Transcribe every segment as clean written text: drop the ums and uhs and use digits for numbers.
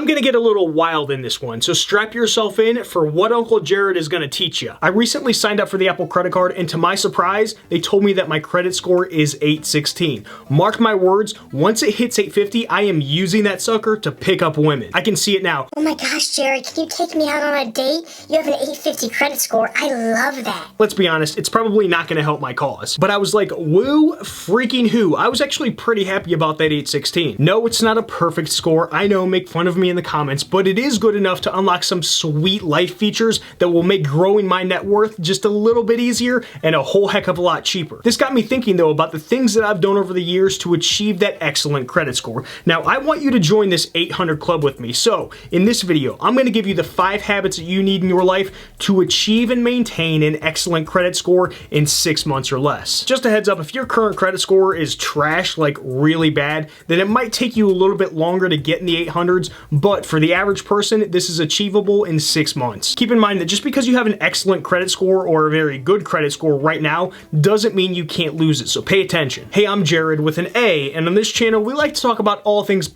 I'm gonna get a little wild in this one, so strap yourself in for what Uncle Jared is gonna teach you. I recently signed up for the Apple credit card, and to my surprise, they told me that my credit score is 816. Mark my words, once it hits 850, I am using that sucker to pick up women. I can see it now. Oh my gosh, Jared, can you take me out on a date? You have an 850 credit score. I love that. Let's be honest, it's probably not gonna help my cause. But I was like, woo freaking who. I was actually pretty happy about that 816. No, it's not a perfect score. I know, make fun of me in the comments, but it is good enough to unlock some sweet life features that will make growing my net worth just a little bit easier and a whole heck of a lot cheaper. This got me thinking though about the things that I've done over the years to achieve that excellent credit score. Now, I want you to join this 800 club with me. So, in this video, I'm gonna give you the 5 habits that you need in your life to achieve and maintain an excellent credit score in 6 months or less. Just a heads up, if your current credit score is trash, like really bad, then it might take you a little bit longer to get in the 800s, but for the average person, this is achievable in 6 months. Keep in mind that just because you have an excellent credit score or a very good credit score right now doesn't mean you can't lose it, so pay attention. Hey, I'm Jared with an A, and on this channel, we like to talk about all things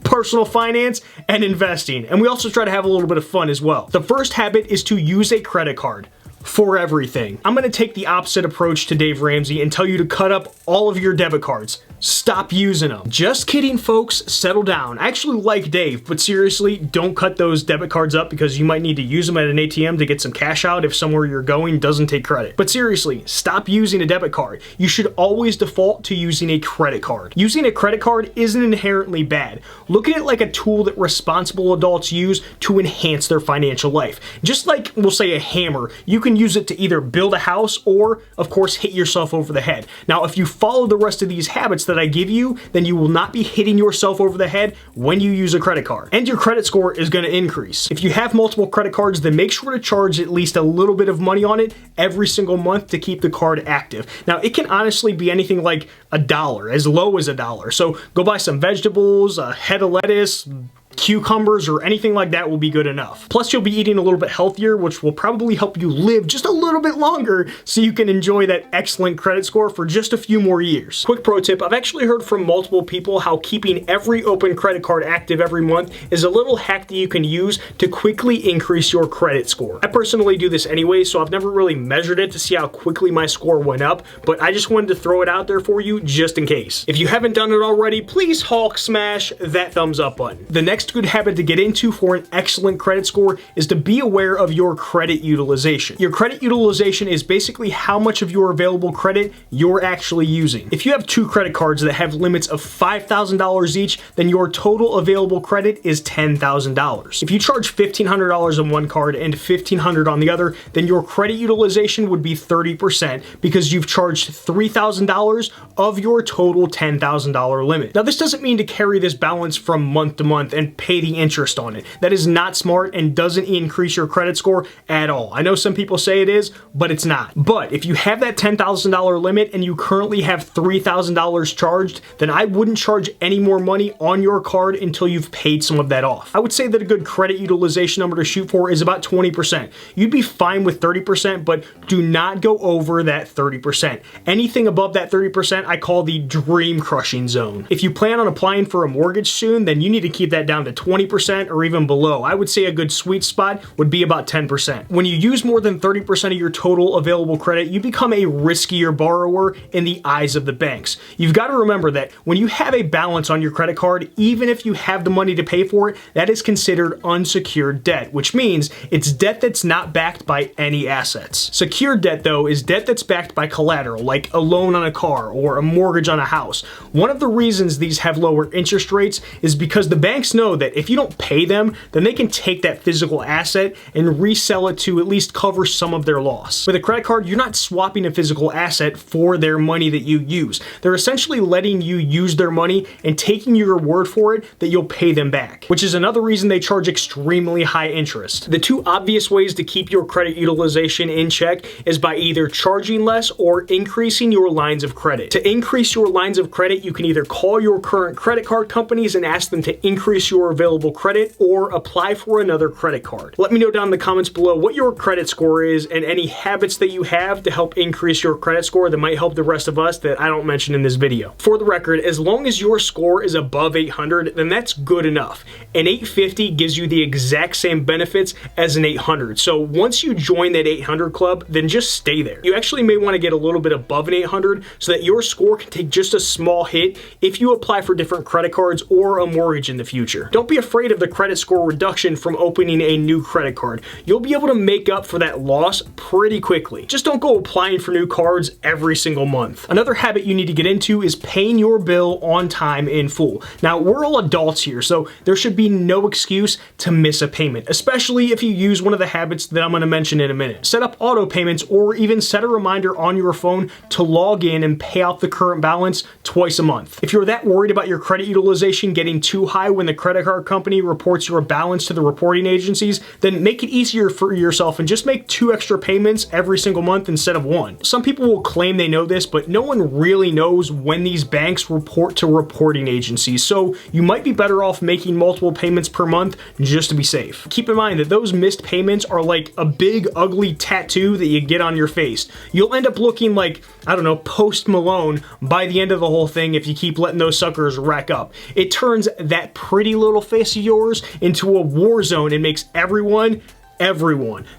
personal finance and investing, and we also try to have a little bit of fun as well. The first habit is to use a credit card for everything. I'm gonna take the opposite approach to Dave Ramsey and tell you to cut up all of your debit cards. Stop using them. Just kidding, folks. Settle down. I actually like Dave, but seriously, don't cut those debit cards up because you might need to use them at an ATM to get some cash out if somewhere you're going doesn't take credit. But seriously, stop using a debit card. You should always default to using a credit card. Using a credit card isn't inherently bad. Look at it like a tool that responsible adults use to enhance their financial life. Just like, we'll say, a hammer, you can use it to either build a house or, of course, hit yourself over the head. Now, if you follow the rest of these habits that I give you, then you will not be hitting yourself over the head when you use a credit card. And your credit score is going to increase. If you have multiple credit cards, then make sure to charge at least a little bit of money on it every single month to keep the card active. Now, it can honestly be anything like $1, as low as $1. So go buy some vegetables, a head of lettuce, cucumbers, or anything like that will be good enough. Plus, you'll be eating a little bit healthier, which will probably help you live just a little bit longer so you can enjoy that excellent credit score for just a few more years. Quick pro tip, I've actually heard from multiple people how keeping every open credit card active every month is a little hack that you can use to quickly increase your credit score. I personally do this anyway, so I've never really measured it to see how quickly my score went up, but I just wanted to throw it out there for you just in case. If you haven't done it already, please Hulk smash that thumbs up button. The next good habit to get into for an excellent credit score is to be aware of your credit utilization. Your credit utilization is basically how much of your available credit you're actually using. If you have 2 credit cards that have limits of $5,000 each, then your total available credit is $10,000. If you charge $1,500 on one card and $1,500 on the other, then your credit utilization would be 30% because you've charged $3,000 of your total $10,000 limit. Now, this doesn't mean to carry this balance from month to month and pay the interest on it. That is not smart and doesn't increase your credit score at all. I know some people say it is, but it's not. But if you have that $10,000 limit and you currently have $3,000 charged, then I wouldn't charge any more money on your card until you've paid some of that off. I would say that a good credit utilization number to shoot for is about 20%. You'd be fine with 30%, but do not go over that 30%. Anything above that 30% I call the dream crushing zone. If you plan on applying for a mortgage soon, then you need to keep that down to 20% or even below. I would say a good sweet spot would be about 10%. When you use more than 30% of your total available credit, you become a riskier borrower in the eyes of the banks. You've got to remember that when you have a balance on your credit card, even if you have the money to pay for it, that is considered unsecured debt, which means it's debt that's not backed by any assets. Secured debt, though, is debt that's backed by collateral, like a loan on a car or a mortgage on a house. One of the reasons these have lower interest rates is because the banks know that if you don't pay them, then they can take that physical asset and resell it to at least cover some of their loss. With a credit card, you're not swapping a physical asset for their money that you use. They're essentially letting you use their money and taking your word for it that you'll pay them back, which is another reason they charge extremely high interest. The 2 obvious ways to keep your credit utilization in check is by either charging less or increasing your lines of credit. To increase your lines of credit, you can either call your current credit card companies and ask them to increase your your available credit or apply for another credit card. Let me know down in the comments below what your credit score is and any habits that you have to help increase your credit score that might help the rest of us that I don't mention in this video. For the record, as long as your score is above 800, then that's good enough. An 850 gives you the exact same benefits as an 800. So once you join that 800 club, then just stay there. You actually may want to get a little bit above an 800 so that your score can take just a small hit if you apply for different credit cards or a mortgage in the future. Don't be afraid of the credit score reduction from opening a new credit card. You'll be able to make up for that loss pretty quickly. Just don't go applying for new cards every single month. Another habit you need to get into is paying your bill on time in full. Now, we're all adults here, so there should be no excuse to miss a payment, especially if you use one of the habits that I'm going to mention in a minute. Set up auto payments or even set a reminder on your phone to log in and pay out the current balance twice a month. If you're that worried about your credit utilization getting too high when the credit card company reports your balance to the reporting agencies, then make it easier for yourself and just make 2 extra payments every single month instead of 1. Some people will claim they know this, but no one really knows when these banks report to reporting agencies, so you might be better off making multiple payments per month just to be safe. Keep in mind that those missed payments are like a big ugly tattoo that you get on your face. You'll end up looking like, I don't know, Post Malone by the end of the whole thing if you keep letting those suckers rack up. It turns that pretty little face of yours into a war zone and makes everyone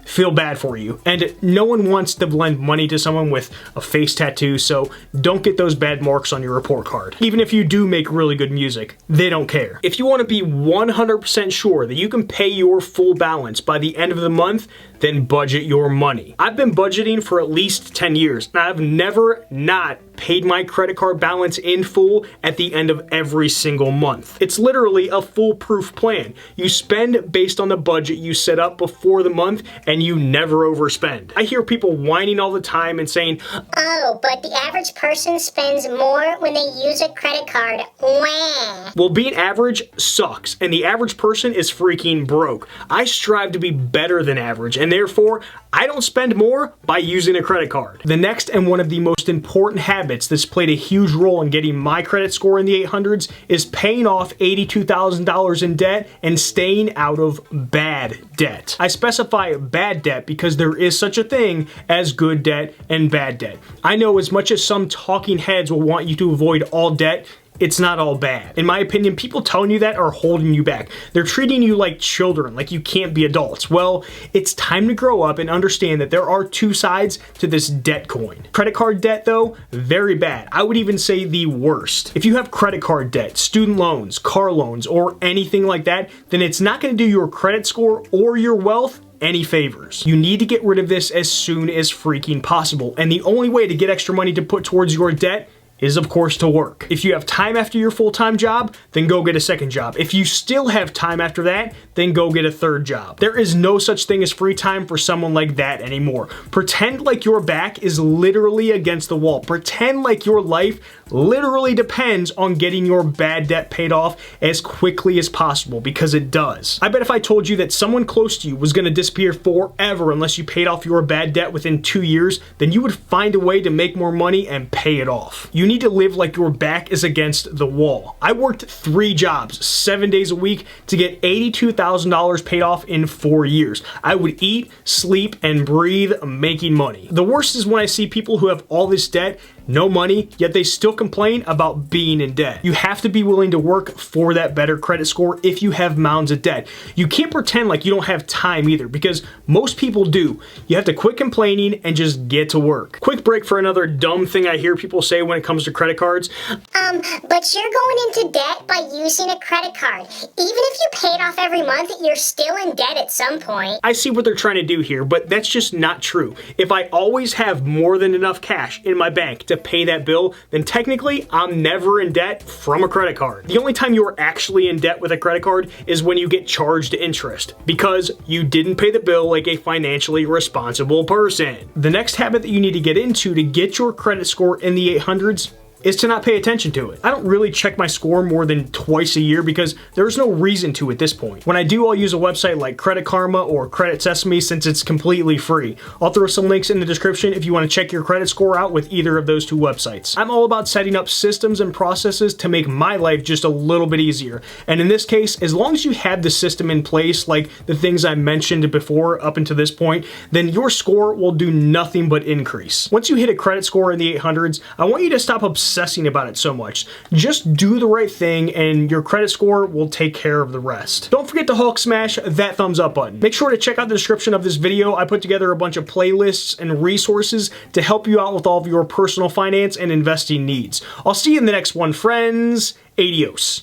feel bad for you. And no one wants to lend money to someone with a face tattoo, so don't get those bad marks on your report card. Even if you do make really good music, they don't care. If you want to be 100% sure that you can pay your full balance by the end of the month, then budget your money. I've been budgeting for at least 10 years, and I've never not paid my credit card balance in full at the end of every single month. It's literally a foolproof plan. You spend based on the budget you set up before the month, and you never overspend. I hear people whining all the time and saying, "Oh, but the average person spends more when they use a credit card." Wah. Well, being average sucks, and the average person is freaking broke. I strive to be better than average, and therefore, I don't spend more by using a credit card. The next and one of the most important habits that's played a huge role in getting my credit score in the 800s is paying off $82,000 in debt and staying out of bad debt. I specify bad debt because there is such a thing as good debt and bad debt. I know as much as some talking heads will want you to avoid all debt, it's not all bad. In my opinion, people telling you that are holding you back. They're treating you like children, like you can't be adults. Well, it's time to grow up and understand that there are 2 sides to this debt coin. Credit card debt, though, very bad. I would even say the worst. If you have credit card debt, student loans, car loans, or anything like that, then it's not going to do your credit score or your wealth any favors. You need to get rid of this as soon as freaking possible. And the only way to get extra money to put towards your debt is, of course, to work. If you have time after your full-time job, then go get a second job. If you still have time after that, then go get a third job. There is no such thing as free time for someone like that anymore. Pretend like your back is literally against the wall. Pretend like your life literally depends on getting your bad debt paid off as quickly as possible, because it does. I bet if I told you that someone close to you was going to disappear forever unless you paid off your bad debt within 2 years, then you would find a way to make more money and pay it off. You need to live like your back is against the wall. I worked 3 jobs, 7 days a week to get $82,000 paid off in 4 years. I would eat, sleep, and breathe making money. The worst is when I see people who have all this debt, no money, yet they still complain about being in debt. You have to be willing to work for that better credit score if you have mounds of debt. You can't pretend like you don't have time either, because most people do. You have to quit complaining and just get to work. Quick break for another dumb thing I hear people say when it comes to credit cards. But you're going into debt by using a credit card. Even if you pay it off every month, you're still in debt at some point. I see what they're trying to do here, but that's just not true. If I always have more than enough cash in my bank to pay that bill, then technically I'm never in debt from a credit card. The only time you're actually in debt with a credit card is when you get charged interest, because you didn't pay the bill like a financially responsible person. The next habit that you need to get into to get your credit score in the 800s is to not pay attention to it. I don't really check my score more than twice a year because there's no reason to at this point. When I do, I'll use a website like Credit Karma or Credit Sesame since it's completely free. I'll throw some links in the description if you want to check your credit score out with either of those two websites. I'm all about setting up systems and processes to make my life just a little bit easier. And in this case, as long as you have the system in place, like the things I mentioned before up until this point, then your score will do nothing but increase. Once you hit a credit score in the 800s, I want you to stop obsessing about it so much. Just do the right thing and your credit score will take care of the rest. Don't forget to Hulk smash that thumbs up button. Make sure to check out the description of this video. I put together a bunch of playlists and resources to help you out with all of your personal finance and investing needs. I'll see you in the next one, friends. Adios.